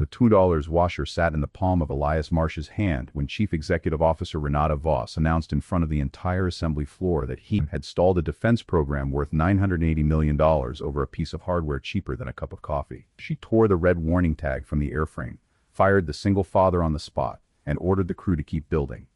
The $2 washer sat in the palm of Elias Marsh's hand when Chief Executive Officer Renata Voss announced in front of the entire assembly floor that he had stalled a defense program worth $980 million over a piece of hardware cheaper than a cup of coffee. She tore the red warning tag from the airframe, fired the single father on the spot, and ordered the crew to keep building.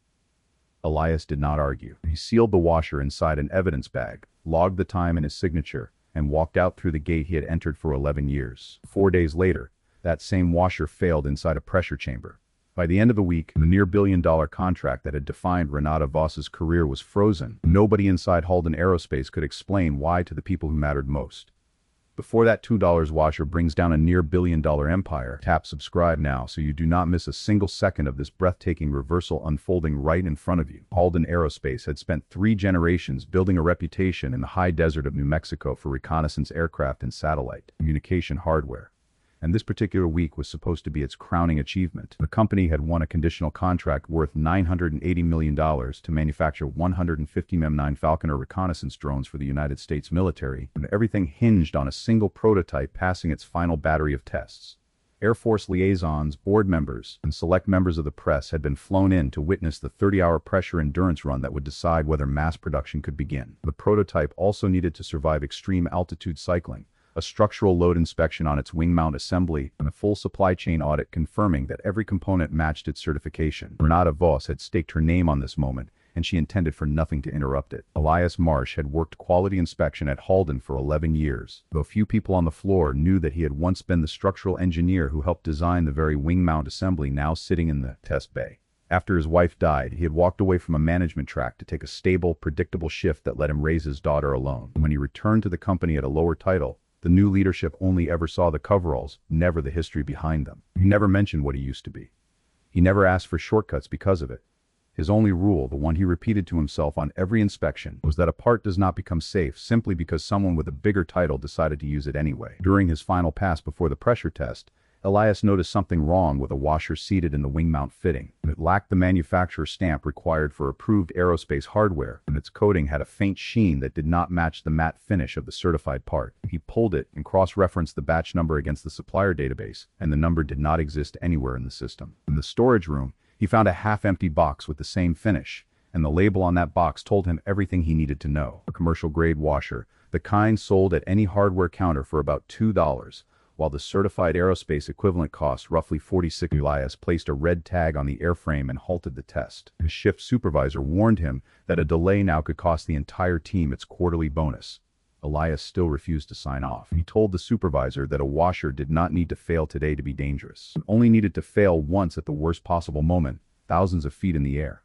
Elias did not argue. He sealed the washer inside an evidence bag, logged the time and his signature, and walked out through the gate he had entered for 11 years. 4 days later, that same washer failed inside a pressure chamber. By the end of the week, the near billion-dollar contract that had defined Renata Voss's career was frozen. Nobody inside Halden Aerospace could explain why to the people who mattered most. Before that $2 washer brings down a near billion-dollar empire, tap subscribe now so you do not miss a single second of this breathtaking reversal unfolding right in front of you. Halden Aerospace had spent 3 generations building a reputation in the high desert of New Mexico for reconnaissance aircraft and satellite communication hardware. And this particular week was supposed to be its crowning achievement. The company had won a conditional contract worth $980 million to manufacture 150 M9 Falconer reconnaissance drones for the United States military, and everything hinged on a single prototype passing its final battery of tests. Air Force liaisons, board members, and select members of the press had been flown in to witness the 30-hour pressure endurance run that would decide whether mass production could begin. The prototype also needed to survive extreme altitude cycling, a structural load inspection on its wing mount assembly, and a full supply chain audit confirming that every component matched its certification. Renata Voss had staked her name on this moment, and she intended for nothing to interrupt it. Elias Marsh had worked quality inspection at Halden for 11 years, though few people on the floor knew that he had once been the structural engineer who helped design the very wing mount assembly now sitting in the test bay. After his wife died, he had walked away from a management track to take a stable, predictable shift that let him raise his daughter alone. When he returned to the company at a lower title, the new leadership only ever saw the coveralls, never the history behind them. He never mentioned what he used to be. He never asked for shortcuts because of it. His only rule, the one he repeated to himself on every inspection, was that a part does not become safe simply because someone with a bigger title decided to use it anyway. During his final pass before the pressure test, Elias noticed something wrong with a washer seated in the wing mount fitting. It lacked the manufacturer's stamp required for approved aerospace hardware, and its coating had a faint sheen that did not match the matte finish of the certified part. He pulled it and cross-referenced the batch number against the supplier database, and the number did not exist anywhere in the system. In the storage room, he found a half-empty box with the same finish, and the label on that box told him everything he needed to know. A commercial-grade washer, the kind sold at any hardware counter for about $2, while the certified aerospace equivalent cost roughly $46. Elias placed a red tag on the airframe and halted the test. His shift supervisor warned him that a delay now could cost the entire team its quarterly bonus. Elias still refused to sign off. He told the supervisor that a washer did not need to fail today to be dangerous. It only needed to fail once at the worst possible moment, thousands of feet in the air.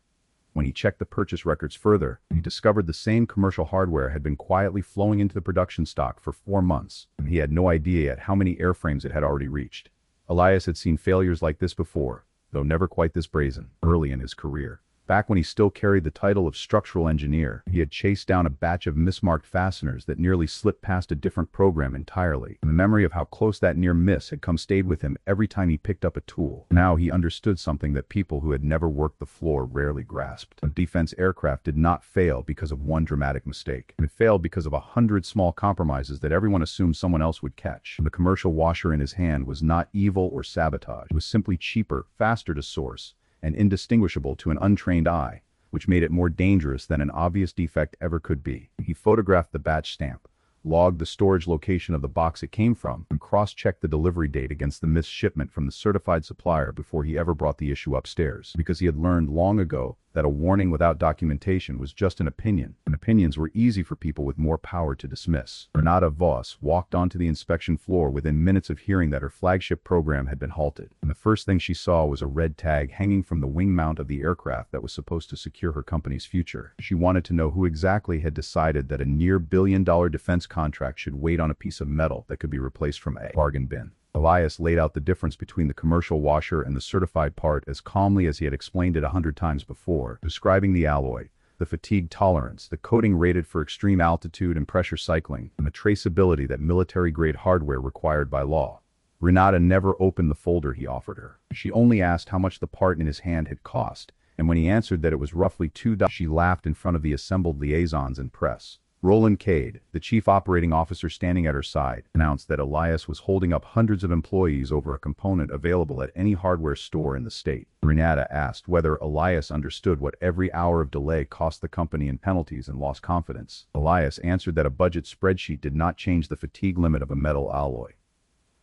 When he checked the purchase records further, he discovered the same commercial hardware had been quietly flowing into the production stock for 4 months, and he had no idea yet how many airframes it had already reached. Elias had seen failures like this before, though never quite this brazen, early in his career. Back when he still carried the title of structural engineer, he had chased down a batch of mismarked fasteners that nearly slipped past a different program entirely. And the memory of how close that near miss had come stayed with him every time he picked up a tool. Now he understood something that people who had never worked the floor rarely grasped. A defense aircraft did not fail because of one dramatic mistake. It failed because of 100 small compromises that everyone assumed someone else would catch. The commercial washer in his hand was not evil or sabotage. It was simply cheaper, faster to source, and indistinguishable to an untrained eye, which made it more dangerous than an obvious defect ever could be. He photographed the batch stamp, logged the storage location of the box it came from, and cross-checked the delivery date against the missed shipment from the certified supplier before he ever brought the issue upstairs, because he had learned long ago that a warning without documentation was just an opinion, and opinions were easy for people with more power to dismiss. Renata Voss walked onto the inspection floor within minutes of hearing that her flagship program had been halted, and the first thing she saw was a red tag hanging from the wing mount of the aircraft that was supposed to secure her company's future. She wanted to know who exactly had decided that a near billion-dollar defense contract should wait on a piece of metal that could be replaced from a bargain bin. Elias laid out the difference between the commercial washer and the certified part as calmly as he had explained it 100 times before, describing the alloy, the fatigue tolerance, the coating rated for extreme altitude and pressure cycling, and the traceability that military-grade hardware required by law. Renata never opened the folder he offered her. She only asked how much the part in his hand had cost, and when he answered that it was roughly $2, she laughed in front of the assembled liaisons and press. Roland Cade, the chief operating officer standing at her side, announced that Elias was holding up hundreds of employees over a component available at any hardware store in the state. Renata asked whether Elias understood what every hour of delay cost the company in penalties and lost confidence. Elias answered that a budget spreadsheet did not change the fatigue limit of a metal alloy.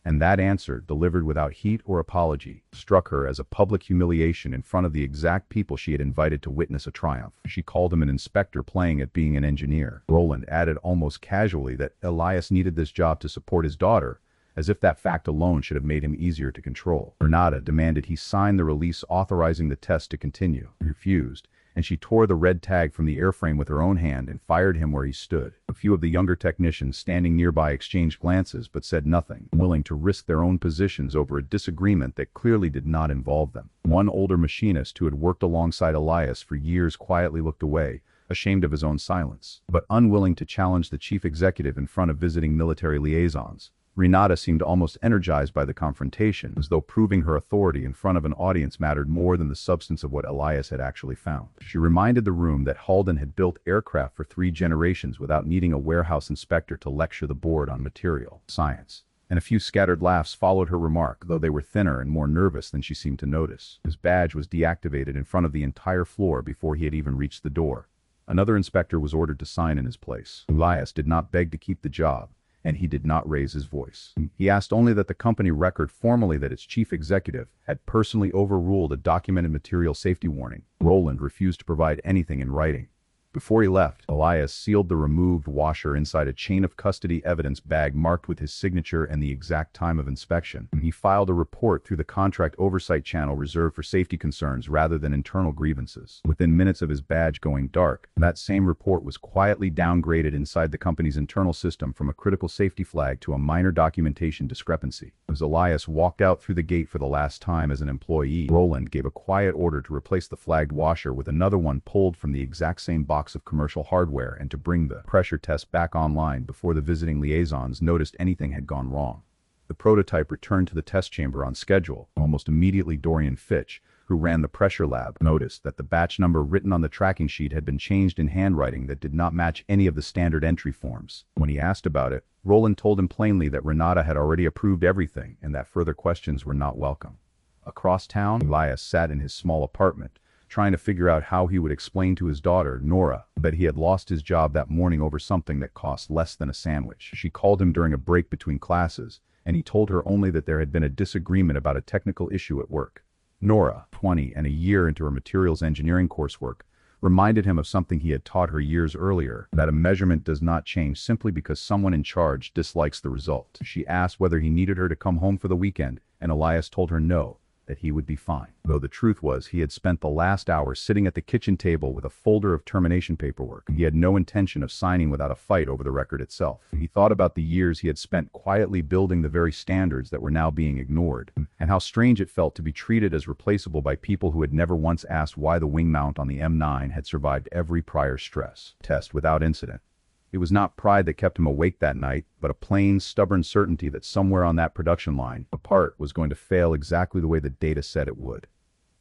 And that answer, delivered without heat or apology, struck her as a public humiliation in front of the exact people she had invited to witness a triumph. She called him an inspector playing at being an engineer. Roland added almost casually that Elias needed this job to support his daughter, as if that fact alone should have made him easier to control. Renata demanded he sign the release authorizing the test to continue. He refused, and she tore the red tag from the airframe with her own hand and fired him where he stood. A few of the younger technicians standing nearby exchanged glances but said nothing, willing to risk their own positions over a disagreement that clearly did not involve them. One older machinist who had worked alongside Elias for years quietly looked away, ashamed of his own silence, but unwilling to challenge the chief executive in front of visiting military liaisons. Renata seemed almost energized by the confrontation, as though proving her authority in front of an audience mattered more than the substance of what Elias had actually found. She reminded the room that Halden had built aircraft for 3 generations without needing a warehouse inspector to lecture the board on material science. And a few scattered laughs followed her remark, though they were thinner and more nervous than she seemed to notice. His badge was deactivated in front of the entire floor before he had even reached the door. Another inspector was ordered to sign in his place. Elias did not beg to keep the job, and he did not raise his voice. He asked only that the company record formally that its chief executive had personally overruled a documented material safety warning. Roland refused to provide anything in writing. Before he left, Elias sealed the removed washer inside a chain of custody evidence bag marked with his signature and the exact time of inspection. He filed a report through the contract oversight channel reserved for safety concerns rather than internal grievances. Within minutes of his badge going dark, that same report was quietly downgraded inside the company's internal system from a critical safety flag to a minor documentation discrepancy. As Elias walked out through the gate for the last time as an employee, Roland gave a quiet order to replace the flagged washer with another one pulled from the exact same box of commercial hardware and to bring the pressure test back online before the visiting liaisons noticed anything had gone wrong. The prototype returned to the test chamber on schedule. Almost immediately, Dorian Fitch, who ran the pressure lab, noticed that the batch number written on the tracking sheet had been changed in handwriting that did not match any of the standard entry forms. When he asked about it, Roland told him plainly that Renata had already approved everything and that further questions were not welcome. Across town, Elias sat in his small apartment, trying to figure out how he would explain to his daughter, Nora, that he had lost his job that morning over something that cost less than a sandwich. She called him during a break between classes, and he told her only that there had been a disagreement about a technical issue at work. Nora, 20 and a year into her materials engineering coursework, reminded him of something he had taught her years earlier, that a measurement does not change simply because someone in charge dislikes the result. She asked whether he needed her to come home for the weekend, and Elias told her no, that he would be fine. Though the truth was he had spent the last hour sitting at the kitchen table with a folder of termination paperwork. He had no intention of signing without a fight over the record itself. He thought about the years he had spent quietly building the very standards that were now being ignored, and how strange it felt to be treated as replaceable by people who had never once asked why the wing mount on the M9 had survived every prior stress test without incident. It was not pride that kept him awake that night, but a plain, stubborn certainty that somewhere on that production line, a part was going to fail exactly the way the data said it would.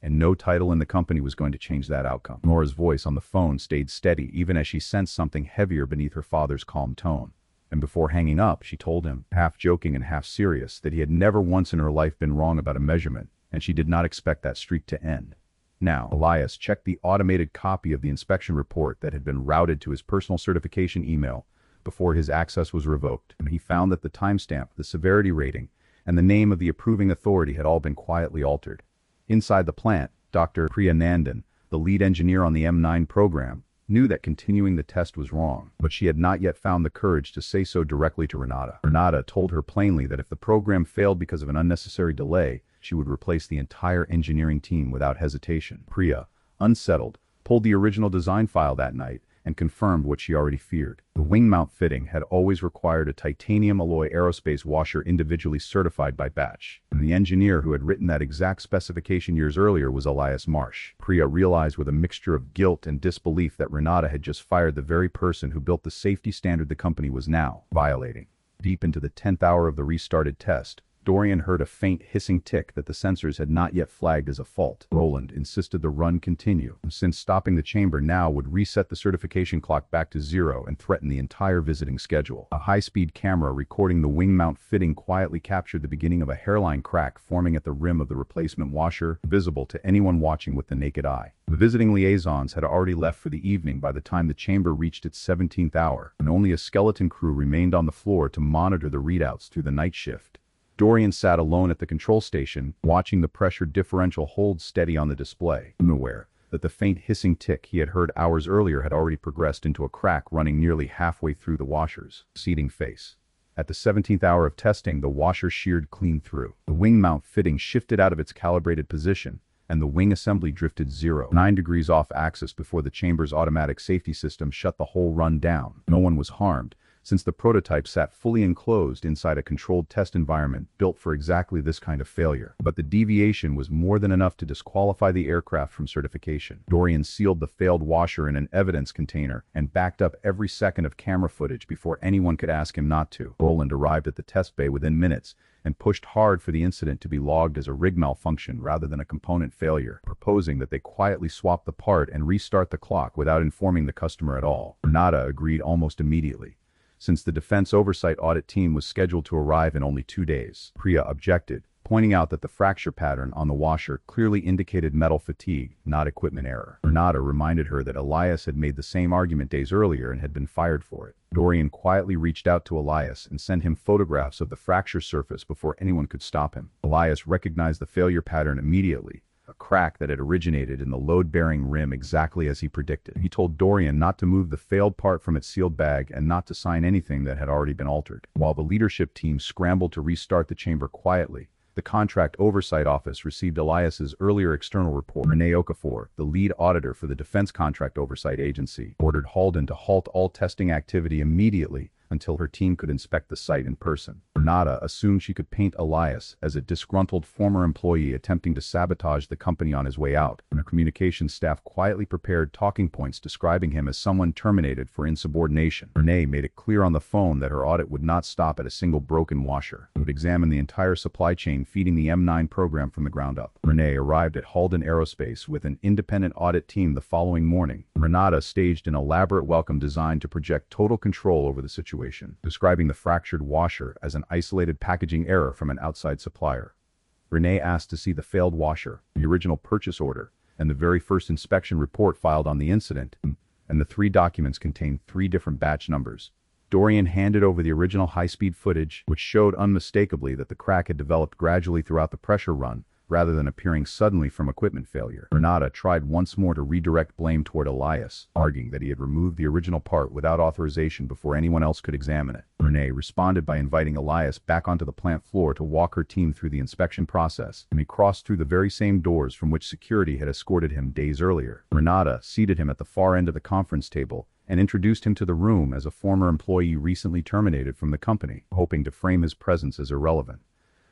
And no title in the company was going to change that outcome. Nora's voice on the phone stayed steady even as she sensed something heavier beneath her father's calm tone. And before hanging up, she told him, half joking and half serious, that he had never once in her life been wrong about a measurement, and she did not expect that streak to end. Now, Elias checked the automated copy of the inspection report that had been routed to his personal certification email before his access was revoked. He found that the timestamp, the severity rating, and the name of the approving authority had all been quietly altered. Inside the plant, Dr. Priya Nandan, the lead engineer on the M9 program, knew that continuing the test was wrong, but she had not yet found the courage to say so directly to Renata. Renata told her plainly that if the program failed because of an unnecessary delay, she would replace the entire engineering team without hesitation. Priya, unsettled, pulled the original design file that night and confirmed what she already feared. The wing mount fitting had always required a titanium alloy aerospace washer individually certified by batch. And the engineer who had written that exact specification years earlier was Elias Marsh. Priya realized with a mixture of guilt and disbelief that Renata had just fired the very person who built the safety standard the company was now violating. Deep into the 10th hour of the restarted test, Dorian heard a faint hissing tick that the sensors had not yet flagged as a fault. Roland insisted the run continue, since stopping the chamber now would reset the certification clock back to 0 and threaten the entire visiting schedule. A high-speed camera recording the wing mount fitting quietly captured the beginning of a hairline crack forming at the rim of the replacement washer, visible to anyone watching with the naked eye. The visiting liaisons had already left for the evening by the time the chamber reached its 17th hour, and only a skeleton crew remained on the floor to monitor the readouts through the night shift. Dorian sat alone at the control station, watching the pressure differential hold steady on the display, unaware that the faint hissing tick he had heard hours earlier had already progressed into a crack running nearly halfway through the washer's seating face. At the 17th hour of testing, the washer sheared clean through. The wing mount fitting shifted out of its calibrated position, and the wing assembly drifted 9 degrees off axis before the chamber's automatic safety system shut the whole run down. No one was harmed, since the prototype sat fully enclosed inside a controlled test environment built for exactly this kind of failure. But the deviation was more than enough to disqualify the aircraft from certification. Dorian sealed the failed washer in an evidence container and backed up every second of camera footage before anyone could ask him not to. Roland arrived at the test bay within minutes and pushed hard for the incident to be logged as a rig malfunction rather than a component failure, proposing that they quietly swap the part and restart the clock without informing the customer at all. Renata agreed almost immediately, since the Defense Oversight Audit team was scheduled to arrive in only 2 days. Priya objected, pointing out that the fracture pattern on the washer clearly indicated metal fatigue, not equipment error. Renata reminded her that Elias had made the same argument days earlier and had been fired for it. Dorian quietly reached out to Elias and sent him photographs of the fracture surface before anyone could stop him. Elias recognized the failure pattern immediately, a crack that had originated in the load-bearing rim exactly as he predicted. He told Dorian not to move the failed part from its sealed bag and not to sign anything that had already been altered. While the leadership team scrambled to restart the chamber quietly, the Contract Oversight Office received Elias's earlier external report. Renee Okafor, the lead auditor for the Defense Contract Oversight Agency, ordered Halden to halt all testing activity immediately until her team could inspect the site in person. Renata assumed she could paint Elias as a disgruntled former employee attempting to sabotage the company on his way out, and her communications staff quietly prepared talking points describing him as someone terminated for insubordination. Renee made it clear on the phone that her audit would not stop at a single broken washer. It would examine the entire supply chain feeding the M9 program from the ground up. Renee arrived at Halden Aerospace with an independent audit team the following morning. Renata staged an elaborate welcome designed to project total control over the situation, describing the fractured washer as an isolated packaging error from an outside supplier. Renee asked to see the failed washer, the original purchase order, and the very first inspection report filed on the incident, and the 3 documents contained 3 different batch numbers. Dorian handed over the original high-speed footage, which showed unmistakably that the crack had developed gradually throughout the pressure run, rather than appearing suddenly from equipment failure. Renata tried once more to redirect blame toward Elias, arguing that he had removed the original part without authorization before anyone else could examine it. Renee responded by inviting Elias back onto the plant floor to walk her team through the inspection process, and he crossed through the very same doors from which security had escorted him days earlier. Renata seated him at the far end of the conference table and introduced him to the room as a former employee recently terminated from the company, hoping to frame his presence as irrelevant.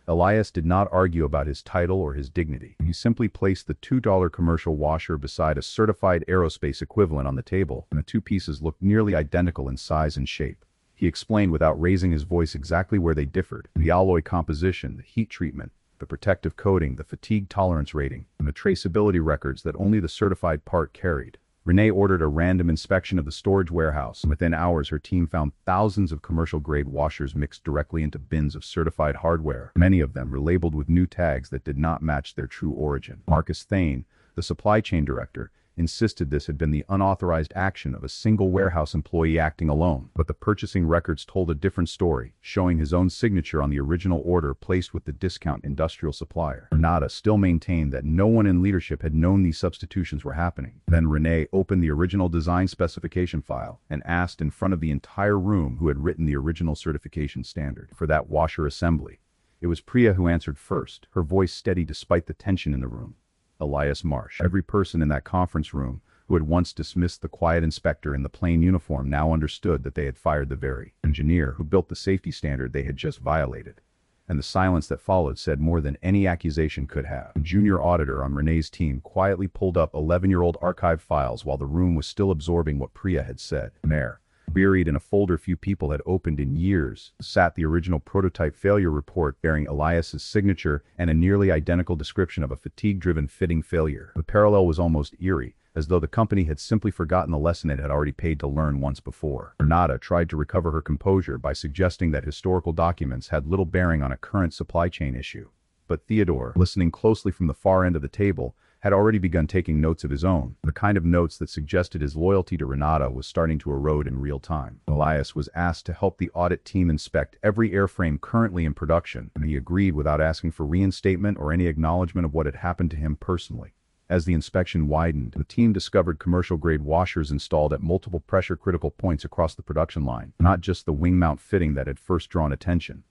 Elias did not argue about his title or his dignity. He simply placed the $2 commercial washer beside a certified aerospace equivalent on the table, and the 2 pieces looked nearly identical in size and shape. He explained without raising his voice exactly where they differed: the alloy composition, the heat treatment, the protective coating, the fatigue tolerance rating, and the traceability records that only the certified part carried. Renee ordered a random inspection of the storage warehouse, and within hours her team found thousands of commercial-grade washers mixed directly into bins of certified hardware. Many of them were labeled with new tags that did not match their true origin. Marcus Thane, the supply chain director, insisted this had been the unauthorized action of a single warehouse employee acting alone, but the purchasing records told a different story, showing his own signature on the original order placed with the discount industrial supplier. Renata still maintained that no one in leadership had known these substitutions were happening. Then Renee opened the original design specification file and asked in front of the entire room who had written the original certification standard for that washer assembly. It was Priya who answered first, her voice steady despite the tension in the room. Elias Marsh. Every person in that conference room who had once dismissed the quiet inspector in the plain uniform now understood that they had fired the very engineer who built the safety standard they had just violated. And the silence that followed said more than any accusation could have. A junior auditor on Renee's team quietly pulled up 11-year-old archive files while the room was still absorbing what Priya had said. Mayor, Buried in a folder few people had opened in years sat the original prototype failure report bearing Elias's signature and a nearly identical description of a fatigue-driven fitting failure. The parallel was almost eerie, as though the company had simply forgotten the lesson it had already paid to learn once before. Renata tried to recover her composure by suggesting that historical documents had little bearing on a current supply chain issue. But Theodore, listening closely from the far end of the table, had already begun taking notes of his own, the kind of notes that suggested his loyalty to Renata was starting to erode in real time. Elias was asked to help the audit team inspect every airframe currently in production, and he agreed without asking for reinstatement or any acknowledgement of what had happened to him personally. As the inspection widened, the team discovered commercial-grade washers installed at multiple pressure-critical points across the production line, not just the wing mount fitting that had first drawn attention.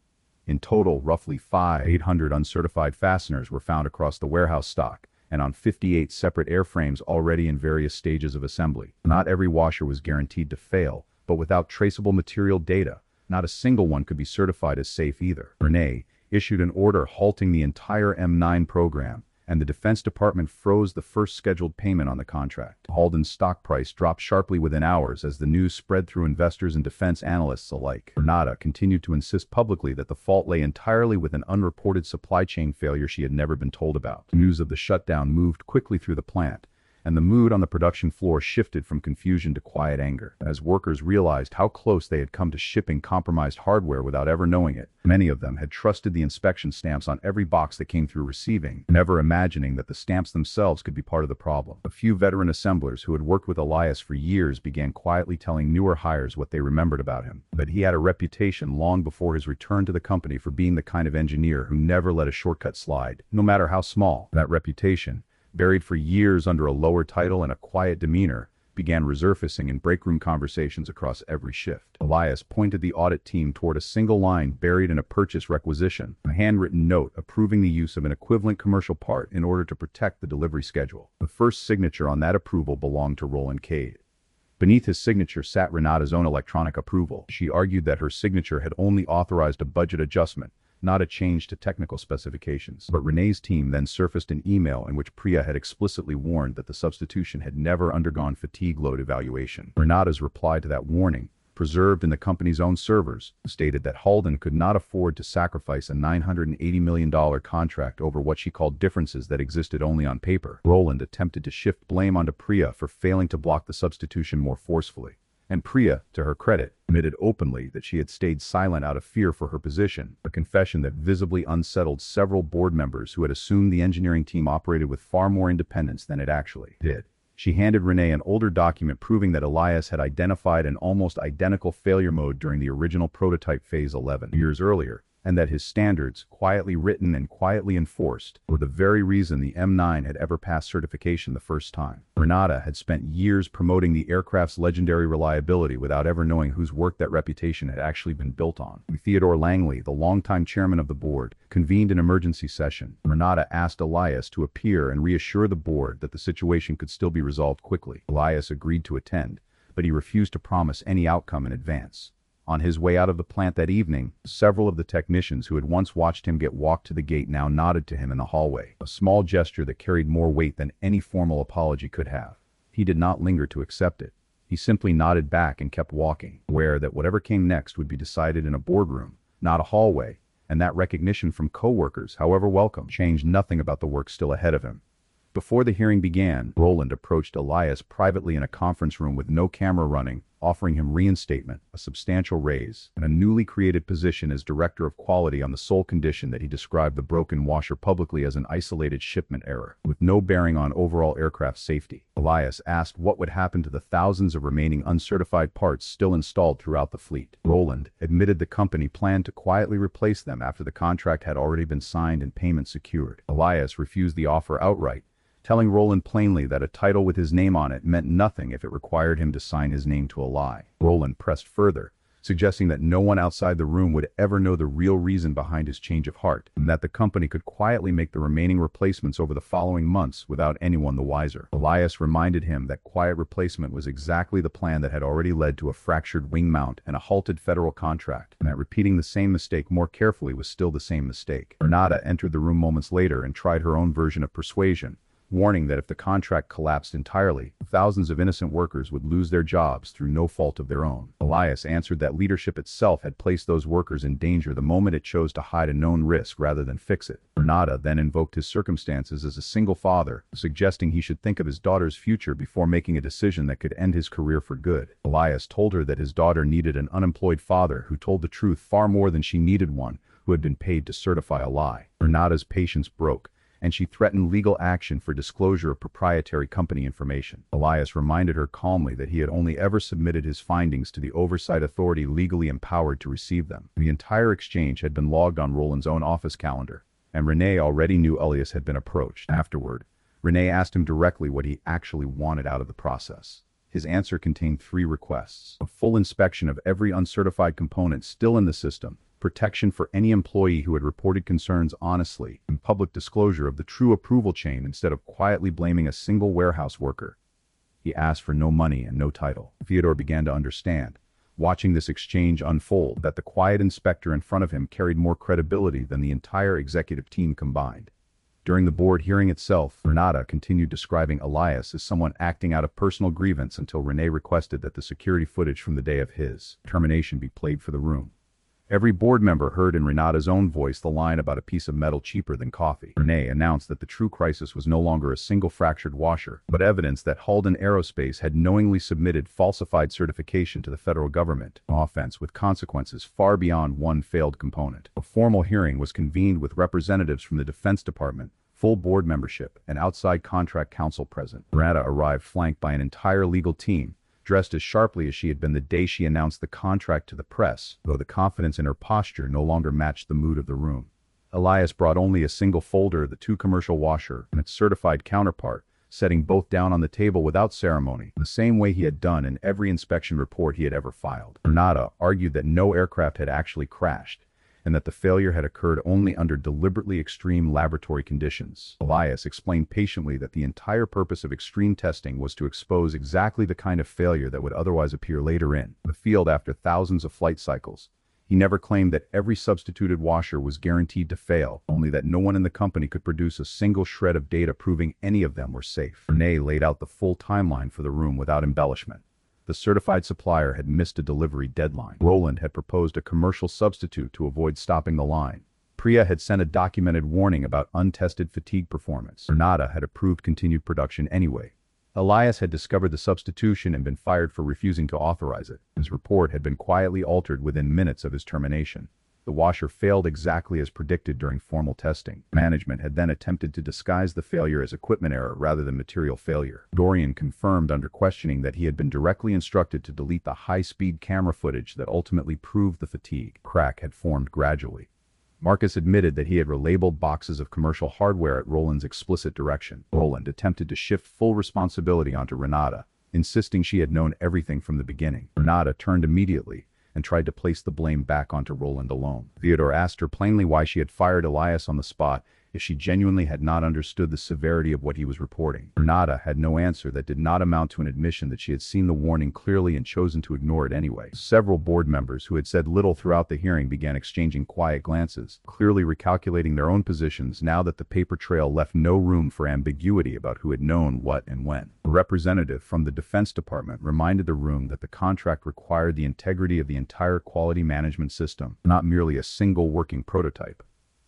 In total, roughly 800 uncertified fasteners were found across the warehouse stock, and on 58 separate airframes already in various stages of assembly. Not every washer was guaranteed to fail, but without traceable material data, not a single one could be certified as safe either. Renee issued an order halting the entire M9 program, and the Defense Department froze the first scheduled payment on the contract. Halden's stock price dropped sharply within hours as the news spread through investors and defense analysts alike. Renata continued to insist publicly that the fault lay entirely with an unreported supply chain failure she had never been told about. News of the shutdown moved quickly through the plant, and the mood on the production floor shifted from confusion to quiet anger. As workers realized how close they had come to shipping compromised hardware without ever knowing it, many of them had trusted the inspection stamps on every box that came through receiving, never imagining that the stamps themselves could be part of the problem. A few veteran assemblers who had worked with Elias for years began quietly telling newer hires what they remembered about him. But he had a reputation long before his return to the company for being the kind of engineer who never let a shortcut slide, no matter how small. That reputation, buried for years under a lower title and a quiet demeanor, began resurfacing in breakroom conversations across every shift. Elias pointed the audit team toward a single line buried in a purchase requisition, a handwritten note approving the use of an equivalent commercial part in order to protect the delivery schedule. The first signature on that approval belonged to Roland Cade. Beneath his signature sat Renata's own electronic approval. She argued that her signature had only authorized a budget adjustment, not a change to technical specifications. But Renee's team then surfaced an email in which Priya had explicitly warned that the substitution had never undergone fatigue load evaluation. Renata's reply to that warning, preserved in the company's own servers, stated that Halden could not afford to sacrifice a $980 million contract over what she called differences that existed only on paper. Roland attempted to shift blame onto Priya for failing to block the substitution more forcefully. And Priya, to her credit, admitted openly that she had stayed silent out of fear for her position, a confession that visibly unsettled several board members who had assumed the engineering team operated with far more independence than it actually did. She handed Renee an older document proving that Elias had identified an almost identical failure mode during the original prototype phase 11 years earlier, and that his standards, quietly written and quietly enforced, were the very reason the M9 had ever passed certification the first time. Renata had spent years promoting the aircraft's legendary reliability without ever knowing whose work that reputation had actually been built on. Theodore Langley, the longtime chairman of the board, convened an emergency session. Renata asked Elias to appear and reassure the board that the situation could still be resolved quickly. Elias agreed to attend, but he refused to promise any outcome in advance. On his way out of the plant that evening, several of the technicians who had once watched him get walked to the gate now nodded to him in the hallway, a small gesture that carried more weight than any formal apology could have. He did not linger to accept it. He simply nodded back and kept walking, aware that whatever came next would be decided in a boardroom, not a hallway, and that recognition from coworkers, however welcome, changed nothing about the work still ahead of him. Before the hearing began, Roland approached Elias privately in a conference room with no camera running, offering him reinstatement, a substantial raise, and a newly created position as Director of Quality on the sole condition that he described the broken washer publicly as an isolated shipment error, with no bearing on overall aircraft safety. Elias asked what would happen to the thousands of remaining uncertified parts still installed throughout the fleet. Roland admitted the company planned to quietly replace them after the contract had already been signed and payment secured. Elias refused the offer outright, telling Roland plainly that a title with his name on it meant nothing if it required him to sign his name to a lie. Roland pressed further, suggesting that no one outside the room would ever know the real reason behind his change of heart, and that the company could quietly make the remaining replacements over the following months without anyone the wiser. Elias reminded him that quiet replacement was exactly the plan that had already led to a fractured wing mount and a halted federal contract, and that repeating the same mistake more carefully was still the same mistake. Renata entered the room moments later and tried her own version of persuasion, warning that if the contract collapsed entirely, thousands of innocent workers would lose their jobs through no fault of their own. Elias answered that leadership itself had placed those workers in danger the moment it chose to hide a known risk rather than fix it. Renata then invoked his circumstances as a single father, suggesting he should think of his daughter's future before making a decision that could end his career for good. Elias told her that his daughter needed an unemployed father who told the truth far more than she needed one who had been paid to certify a lie. Renata's patience broke, and she threatened legal action for disclosure of proprietary company information. Elias reminded her calmly that he had only ever submitted his findings to the oversight authority legally empowered to receive them. The entire exchange had been logged on Roland's own office calendar, and Renee already knew Elias had been approached. Afterward, Renee asked him directly what he actually wanted out of the process. His answer contained 3 requests: a full inspection of every uncertified component still in the system, protection for any employee who had reported concerns honestly, and public disclosure of the true approval chain instead of quietly blaming a single warehouse worker. He asked for no money and no title. Theodore began to understand, watching this exchange unfold, that the quiet inspector in front of him carried more credibility than the entire executive team combined. During the board hearing itself, Renata continued describing Elias as someone acting out of personal grievance until Renee requested that the security footage from the day of his termination be played for the room. Every board member heard in Renata's own voice the line about a piece of metal cheaper than coffee. Renee announced that the true crisis was no longer a single fractured washer, but evidence that Halden Aerospace had knowingly submitted falsified certification to the federal government, an offense with consequences far beyond one failed component. A formal hearing was convened with representatives from the Defense Department, full board membership, and outside contract counsel present. Renata arrived flanked by an entire legal team, dressed as sharply as she had been the day she announced the contract to the press, though the confidence in her posture no longer matched the mood of the room. Elias brought only a single folder of the 2 commercial washer and its certified counterpart, setting both down on the table without ceremony, the same way he had done in every inspection report he had ever filed. Renata argued that no aircraft had actually crashed, and that the failure had occurred only under deliberately extreme laboratory conditions. Elias explained patiently that the entire purpose of extreme testing was to expose exactly the kind of failure that would otherwise appear later in the field after thousands of flight cycles. He never claimed that every substituted washer was guaranteed to fail, only that no one in the company could produce a single shred of data proving any of them were safe. Renee laid out the full timeline for the room without embellishment. The certified supplier had missed a delivery deadline. Roland had proposed a commercial substitute to avoid stopping the line. Priya had sent a documented warning about untested fatigue performance. Renata had approved continued production anyway. Elias had discovered the substitution and been fired for refusing to authorize it. His report had been quietly altered within minutes of his termination. The washer failed exactly as predicted during formal testing. Management had then attempted to disguise the failure as equipment error rather than material failure. Dorian confirmed under questioning that he had been directly instructed to delete the high-speed camera footage that ultimately proved the fatigue. Crack had formed gradually. Marcus admitted that he had relabeled boxes of commercial hardware at Roland's explicit direction. Roland attempted to shift full responsibility onto Renata, insisting she had known everything from the beginning. Renata turned immediately and tried to place the blame back onto Roland alone. Theodore asked her plainly why she had fired Elias on the spot if she genuinely had not understood the severity of what he was reporting. Renata had no answer that did not amount to an admission that she had seen the warning clearly and chosen to ignore it anyway. Several board members who had said little throughout the hearing began exchanging quiet glances, clearly recalculating their own positions now that the paper trail left no room for ambiguity about who had known what and when. A representative from the Defense Department reminded the room that the contract required the integrity of the entire quality management system, not merely a single working prototype.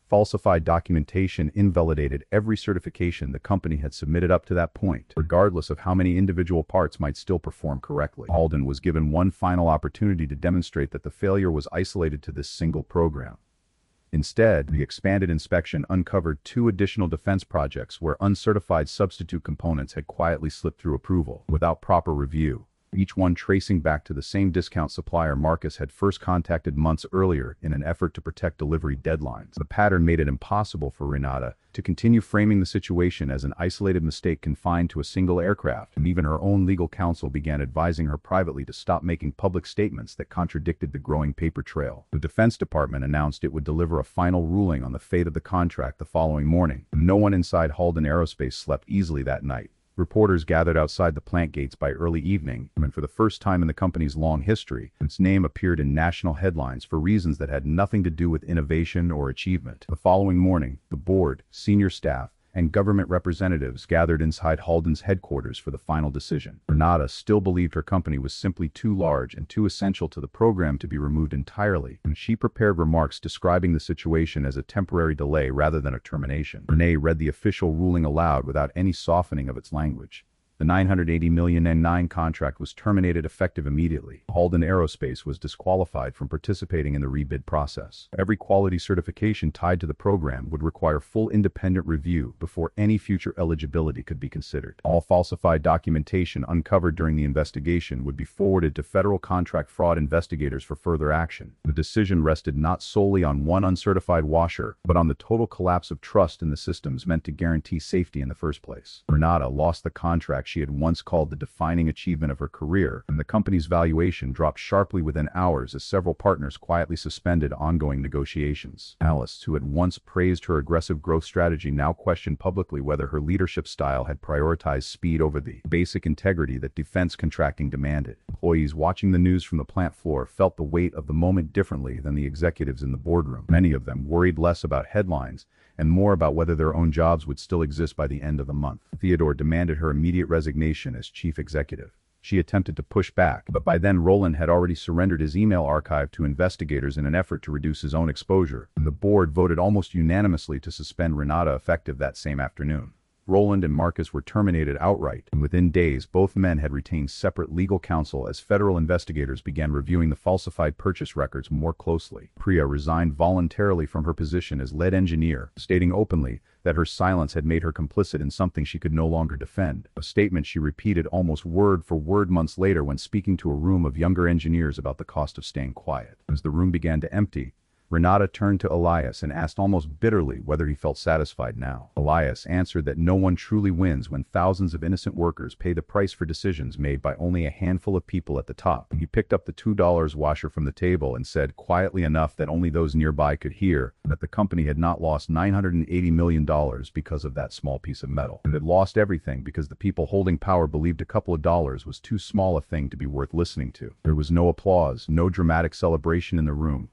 Falsified documentation invalidated every certification the company had submitted up to that point, regardless of how many individual parts might still perform correctly. Halden was given one final opportunity to demonstrate that the failure was isolated to this single program. Instead, the expanded inspection uncovered 2 additional defense projects where uncertified substitute components had quietly slipped through approval, without proper review, each one tracing back to the same discount supplier Marcus had first contacted months earlier in an effort to protect delivery deadlines. The pattern made it impossible for Renata to continue framing the situation as an isolated mistake confined to a single aircraft, and even her own legal counsel began advising her privately to stop making public statements that contradicted the growing paper trail. The Defense Department announced it would deliver a final ruling on the fate of the contract the following morning. No one inside Halden Aerospace slept easily that night. Reporters gathered outside the plant gates by early evening, and for the first time in the company's long history, its name appeared in national headlines for reasons that had nothing to do with innovation or achievement. The following morning, the board, senior staff, and government representatives gathered inside Halden's headquarters for the final decision. Renata still believed her company was simply too large and too essential to the program to be removed entirely, and she prepared remarks describing the situation as a temporary delay rather than a termination. Renee read the official ruling aloud without any softening of its language. The $980 million N9 contract was terminated effective immediately. Halden Aerospace was disqualified from participating in the rebid process. Every quality certification tied to the program would require full independent review before any future eligibility could be considered. All falsified documentation uncovered during the investigation would be forwarded to federal contract fraud investigators for further action. The decision rested not solely on one uncertified washer, but on the total collapse of trust in the systems meant to guarantee safety in the first place. Renata lost the contract she had once called the defining achievement of her career, and the company's valuation dropped sharply within hours as several partners quietly suspended ongoing negotiations. Alice, who had once praised her aggressive growth strategy, now questioned publicly whether her leadership style had prioritized speed over the basic integrity that defense contracting demanded. Employees watching the news from the plant floor felt the weight of the moment differently than the executives in the boardroom. Many of them worried less about headlines and more about whether their own jobs would still exist by the end of the month. Theodore demanded her immediate resignation as chief executive. She attempted to push back, but by then Roland had already surrendered his email archive to investigators in an effort to reduce his own exposure, and the board voted almost unanimously to suspend Renata effective that same afternoon. Roland and Marcus were terminated outright, and within days both men had retained separate legal counsel as federal investigators began reviewing the falsified purchase records more closely. Priya resigned voluntarily from her position as lead engineer, stating openly that her silence had made her complicit in something she could no longer defend, a statement she repeated almost word for word months later when speaking to a room of younger engineers about the cost of staying quiet. As the room began to empty, Renata turned to Elias and asked almost bitterly whether he felt satisfied now. Elias answered that no one truly wins when thousands of innocent workers pay the price for decisions made by only a handful of people at the top. He picked up the $2 washer from the table and said quietly enough that only those nearby could hear that the company had not lost $980 million because of that small piece of metal. It had lost everything because the people holding power believed a couple of dollars was too small a thing to be worth listening to. There was no applause, no dramatic celebration in the room.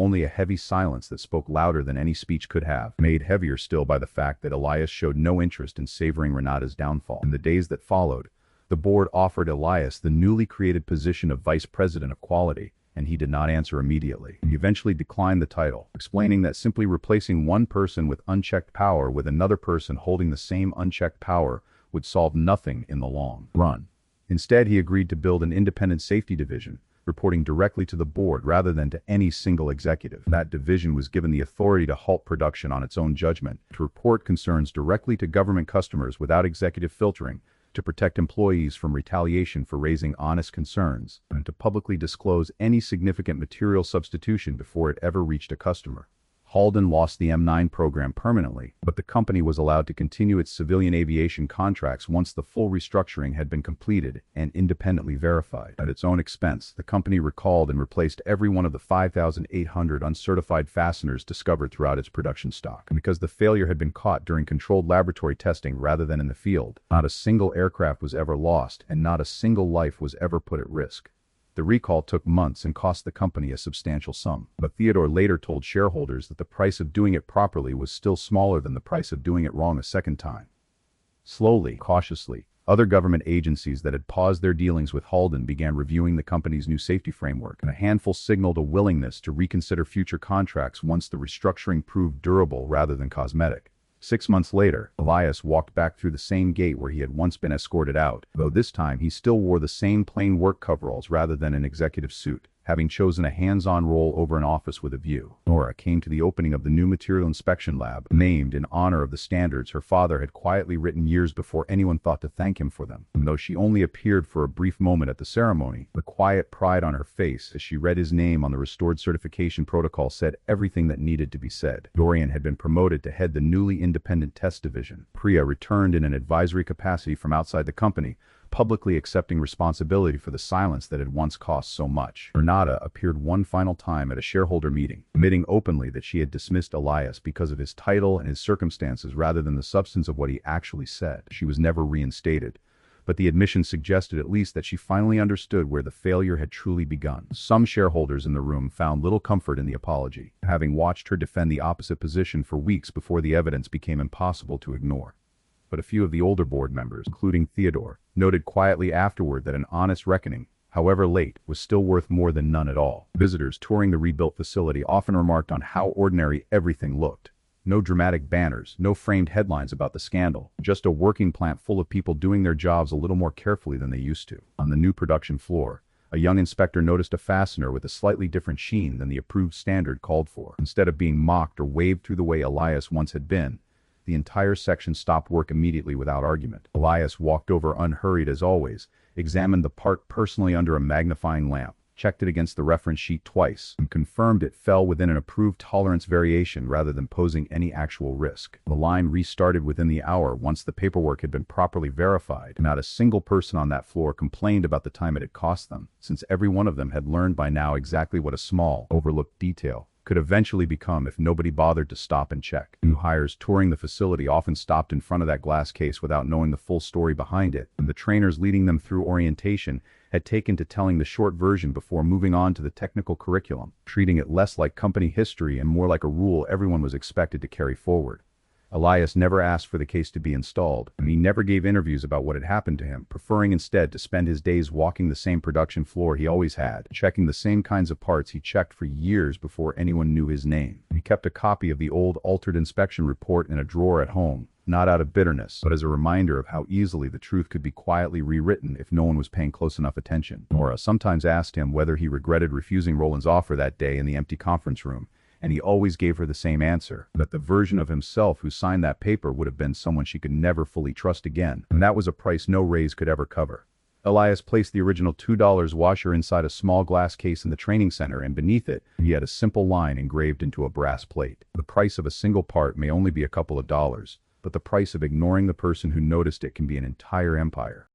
Only a heavy silence that spoke louder than any speech could have, made heavier still by the fact that Elias showed no interest in savoring Renata's downfall. In the days that followed, the board offered Elias the newly created position of Vice President of Quality, and he did not answer immediately. He eventually declined the title, explaining that simply replacing one person with unchecked power with another person holding the same unchecked power would solve nothing in the long run. Instead, he agreed to build an independent safety division, reporting directly to the board rather than to any single executive. That division was given the authority to halt production on its own judgment, to report concerns directly to government customers without executive filtering, to protect employees from retaliation for raising honest concerns, and to publicly disclose any significant material substitution before it ever reached a customer. Halden lost the M9 program permanently, but the company was allowed to continue its civilian aviation contracts once the full restructuring had been completed and independently verified. At its own expense, the company recalled and replaced every one of the 5,800 uncertified fasteners discovered throughout its production stock. And because the failure had been caught during controlled laboratory testing rather than in the field, not a single aircraft was ever lost and not a single life was ever put at risk. The recall took months and cost the company a substantial sum, but Theodore later told shareholders that the price of doing it properly was still smaller than the price of doing it wrong a second time. Slowly, cautiously, other government agencies that had paused their dealings with Halden began reviewing the company's new safety framework, and a handful signaled a willingness to reconsider future contracts once the restructuring proved durable rather than cosmetic. 6 months later, Elias walked back through the same gate where he had once been escorted out, though this time he still wore the same plain work coveralls rather than an executive suit, having chosen a hands-on role over an office with a view. Nora came to the opening of the new material inspection lab, named in honor of the standards her father had quietly written years before anyone thought to thank him for them. And though she only appeared for a brief moment at the ceremony, the quiet pride on her face as she read his name on the restored certification protocol said everything that needed to be said. Dorian had been promoted to head the newly independent test division. Priya returned in an advisory capacity from outside the company, publicly accepting responsibility for the silence that had once cost so much. Renata appeared one final time at a shareholder meeting, admitting openly that she had dismissed Elias because of his title and his circumstances rather than the substance of what he actually said. She was never reinstated, but the admission suggested at least that she finally understood where the failure had truly begun. Some shareholders in the room found little comfort in the apology, having watched her defend the opposite position for weeks before the evidence became impossible to ignore. But a few of the older board members, including Theodore, noted quietly afterward that an honest reckoning, however late, was still worth more than none at all. Visitors touring the rebuilt facility often remarked on how ordinary everything looked. No dramatic banners, no framed headlines about the scandal, just a working plant full of people doing their jobs a little more carefully than they used to. On the new production floor, a young inspector noticed a fastener with a slightly different sheen than the approved standard called for. Instead of being mocked or waved through the way Elias once had been, the entire section stopped work immediately without argument. Elias walked over unhurried as always, examined the part personally under a magnifying lamp, checked it against the reference sheet twice, and confirmed it fell within an approved tolerance variation rather than posing any actual risk. The line restarted within the hour once the paperwork had been properly verified. Not a single person on that floor complained about the time it had cost them, since every one of them had learned by now exactly what a small, overlooked detail could eventually become if nobody bothered to stop and check. New hires touring the facility often stopped in front of that glass case without knowing the full story behind it, and the trainers leading them through orientation had taken to telling the short version before moving on to the technical curriculum, treating it less like company history and more like a rule everyone was expected to carry forward. Elias never asked for the case to be installed, and he never gave interviews about what had happened to him, preferring instead to spend his days walking the same production floor he always had, checking the same kinds of parts he checked for years before anyone knew his name. He kept a copy of the old altered inspection report in a drawer at home, not out of bitterness, but as a reminder of how easily the truth could be quietly rewritten if no one was paying close enough attention. Nora sometimes asked him whether he regretted refusing Roland's offer that day in the empty conference room, and he always gave her the same answer, that the version of himself who signed that paper would have been someone she could never fully trust again, and that was a price no raise could ever cover. Elias placed the original $2 washer inside a small glass case in the training center, and beneath it, he had a simple line engraved into a brass plate. The price of a single part may only be a couple of dollars, but the price of ignoring the person who noticed it can be an entire empire.